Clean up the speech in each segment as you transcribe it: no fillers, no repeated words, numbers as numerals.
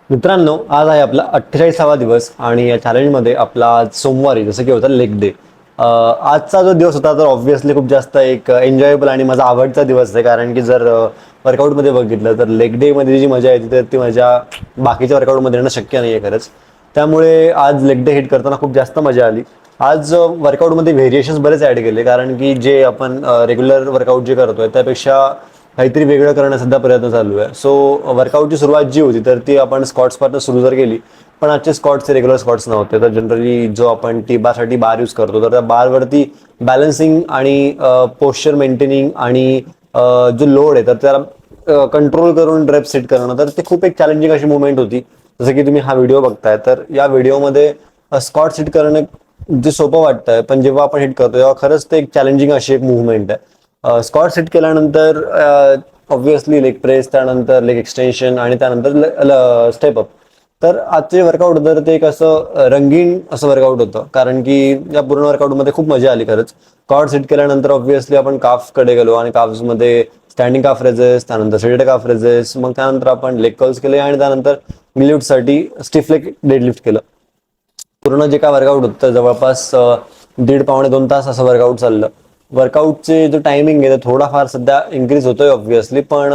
मित्रांनो, आज आहे आपला 48वा दिवस आणि या चॅलेंजमध्ये आपला आज सोमवारी जसं की होता लेग डे. आजचा जो दिवस होता तर ऑब्व्हियसली खूप जास्त एक एन्जॉयबल आणि माझा आवडता दिवस आहे. कारण की जर वर्कआउटमध्ये बघितलं तर लेग डेमध्ये जी मजा येते तर ती मजा बाकीच्या वर्कआउटमध्ये येणं शक्य नाही आहे खरंच. त्यामुळे आज लेग डे हिट करताना खूप जास्त मजा आली. आज वर्कआउटमध्ये व्हेरिएशन्स बरेच ॲड केले, कारण की जे आपण रेग्युलर वर्कआउट जे करतोय त्यापेक्षा काहीतरी वेगळं करण्याचा सध्या प्रयत्न चालू आहे. सो वर्कआउटची सुरुवात जी होती तर ती आपण स्कॉट्सपासून सुरू जर केली, पण आजचे स्कॉट्स रेग्युलर स्कॉट्स नव्हते. तर जनरली जो आपण टी बारसाठी बार यूज करतो तर त्या बारवरती बॅलन्सिंग आणि पोश्चर मेंटेनिंग आणि जो लोड आहे तर त्याला कंट्रोल करून ड्रेप सेट करणं, तर ते खूप एक चॅलेंजिंग अशी मुवमेंट होती. जसं की तुम्ही हा व्हिडिओ बघताय तर या व्हिडिओमध्ये स्कॉट सेट करणं जे सोपं वाटतंय, पण जेव्हा आपण हिट करतो तेव्हा खरंच ते एक चॅलेंजिंग अशी एक मुवमेंट आहे. स्कॉट सेट केल्यानंतर ऑब्व्हियसली लेग प्रेस, त्यानंतर लेग एक्सटेन्शन आणि त्यानंतर स्टेप अप. तर आजचे वर्कआउट होतं ते एक असं रंगीन असं वर्कआउट होतं, कारण की या पूर्ण वर्कआउटमध्ये खूप मजा आली खरंच. स्कॉट सेट केल्यानंतर ऑब्व्हियसली आपण काफकडे गेलो आणि काफ्समध्ये स्टँडिंग काफ रेजेस, त्यानंतर सेडेड काफ रेजेस, मग त्यानंतर आपण लेग कर्ल्स केले आणि त्यानंतर ग्लूट्ससाठी स्टिफ लेग डेडलिफ्ट केलं. पूर्ण जे काय वर्कआउट होतं जवळपास 1.5 पावणे 2 तास असं वर्कआउट चाललं. वर्कआउटचे जो टायमिंग आहे तो थोडाफार सध्या इन्क्रीज होतोय ऑब्व्हियसली, पण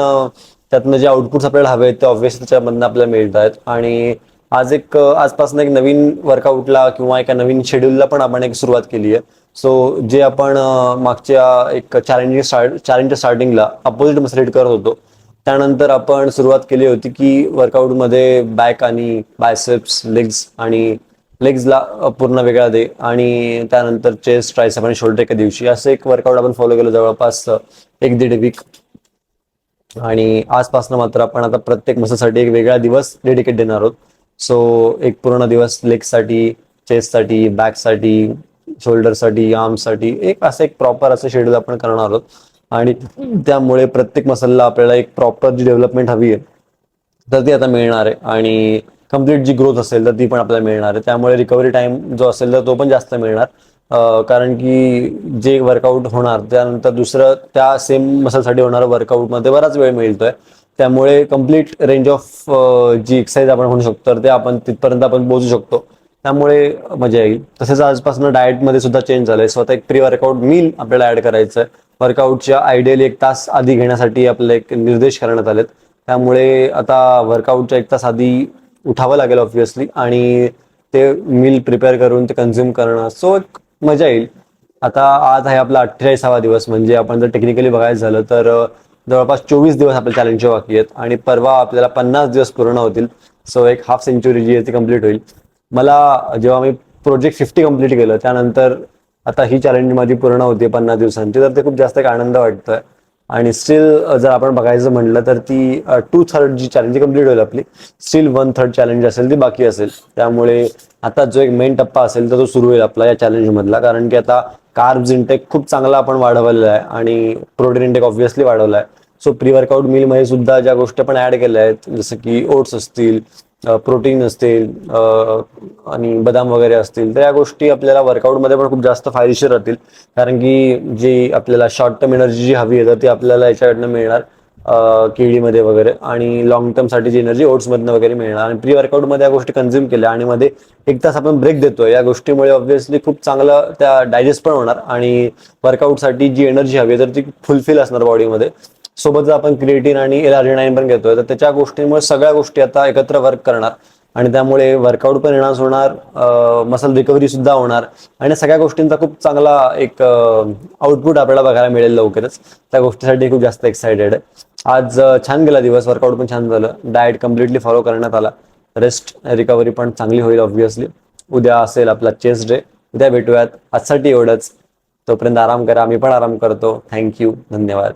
त्यातनं जे आउटपुट्स आपल्याला हवे आहेत ते ऑब्व्हियसली त्याच्यामधनं आपल्याला मिळत आहेत. आणि आजपासून एक नवीन वर्कआउटला किंवा एका नवीन शेड्यूलला पण आपण एक सुरुवात केली आहे. सो जे आपण मागच्या एक चॅलेंजच्या स्टार्टिंगला अपोजिट मसल करत होतो, त्यानंतर आपण सुरुवात केली होती की वर्कआउटमध्ये बॅक आणि बायसेप्स, लेग्सला पूर्ण वेगळा दे आणि त्यानंतर चेस्ट, ट्रायसेप आणि शोल्डर एका दिवशी, असं एक वर्कआउट आपण फॉलो केलं जवळपास 1-1.5 वीक. आणि आजपासून मात्र आपण आता प्रत्येक मसलसाठी एक वेगळा दिवस डेडिकेट देणार आहोत. सो एक पूर्ण दिवस लेगसाठी, चेस्टसाठी, बॅकसाठी, शोल्डरसाठी, आर्मसाठी एक प्रॉपर असं शेड्यूल आपण करणार आहोत. आणि त्यामुळे प्रत्येक मसलला आपल्याला एक प्रॉपर जी डेव्हलपमेंट हवी आहे तर ती आता मिळणार आहे, आणि कम्प्लीट जी ग्रोथ असेल तर ती पण आपल्याला मिळणार आहे. त्यामुळे रिकव्हरी टाइम जो असेल तर तो पण जास्त मिळणार. कारण की जे वर्कआउट होणार त्यानंतर दुसरं त्या सेम मसलसाठी होणारं वर्कआउटमध्ये बराच वेळ मिळतोय. त्यामुळे कम्प्लीट रेंज ऑफ जी एक्सरसाइज आपण म्हणू शकतो तर ते आपण तिथपर्यंत आपण पोहोचू शकतो. त्यामुळे मजा येईल. तसेच आजपासून डाएटमध्ये सुद्धा चेंज झालंय. स्वतः एक प्री वर्कआउट मील आपल्याला ऍड करायचं आहे. वर्कआउटच्या आयडियली 1 तास आधी घेण्यासाठी आपले एक निर्देश करण्यात आलेत. त्यामुळे आता वर्कआउटच्या 1 तास आधी उठावं लागेल ऑब्व्हियसली, आणि ते मील प्रिपेअर करून ते कन्झ्युम करणं. सो एक मजा येईल. आता आज आहे आपला 48वा दिवस, म्हणजे आपण जर टेक्निकली बघायचं झालं तर जवळपास 24 दिवस आपल्या चॅलेंजचे बाकी आहेत आणि परवा आपल्याला 50 दिवस पूर्ण होतील. सो एक हाफ सेंचुरी जी आहे ती कम्प्लीट होईल. मला जेव्हा मी प्रोजेक्ट 50 कम्प्लीट केलं त्यानंतर आता ही चॅलेंज माझी पूर्ण होती 50 दिवसांची, तर ते खूप जास्त एक आनंद वाटतोय. आणि स्टील जर आपण बघायचं म्हटलं तर ती 2/3 जी चॅलेंज कम्प्लीट होईल आपली, स्टील 1/3 चॅलेंज असेल ती बाकी असेल. त्यामुळे आता जो एक मेन टप्पा असेल तर तो सुरू होईल आपला या चॅलेंज मधला, कारण की आता कार्ब्स इंटेक खूप चांगला आपण वाढवलेला आहे आणि प्रोटीन इंटेक ऑब्व्हियसली वाढवला आहे. सो प्री वर्कआउट मीलमध्ये सुद्धा ज्या गोष्टी आपण ऍड केल्या आहेत जसं की ओट्स असतील, प्रोटीन असतील आणि बदाम वगैरे असतील, तर या गोष्टी आपल्याला वर्कआउटमध्ये पण खूप जास्त फायदेशीर राहतील. कारण की जी आपल्याला शॉर्ट टर्म एनर्जी जी हवी आहे तर ती आपल्याला याच्याकडनं मिळणार केळीमध्ये वगैरे, आणि लॉंग टर्मसाठी जी एनर्जी ओट्समधनं वगैरे मिळणार. आणि प्री वर्कआउटमध्ये या गोष्टी कन्झ्युम केल्या आणि मध्ये 1 तास आपण ब्रेक देतोय, या गोष्टीमुळे ऑब्व्हियसली खूप चांगलं त्या डायजेस्ट पण होणार आणि वर्कआउटसाठी जी एनर्जी हवी आहे तर ती फुलफिल असणार बॉडीमध्ये. सोबत जर आपण क्रिएटिन आणि L-आर्जिनाइन पण घेतोय तर त्याच्या गोष्टींमुळे सगळ्या गोष्टी आता एकत्र वर्क करणार आणि त्यामुळे वर्कआउट पण एनहान्स होणार, मसल रिकव्हरी सुद्धा होणार आणि सगळ्या गोष्टींचा खूप चांगला एक आउटपुट आपल्याला बघायला मिळेल लवकरच. त्या गोष्टीसाठी खूप जास्त एक्सायटेड आहे. आज छान गेला दिवस, वर्कआउट पण छान झालं, डाएट कम्प्लिटली फॉलो करण्यात आला, रेस्ट रिकव्हरी पण चांगली होईल ऑब्व्हियसली. उद्या असेल आपला चेस्ट डे, उद्या भेटूयात. आजसाठी एवढंच. तोपर्यंत आराम करा, मी पण आराम करतो. थँक्यू, धन्यवाद.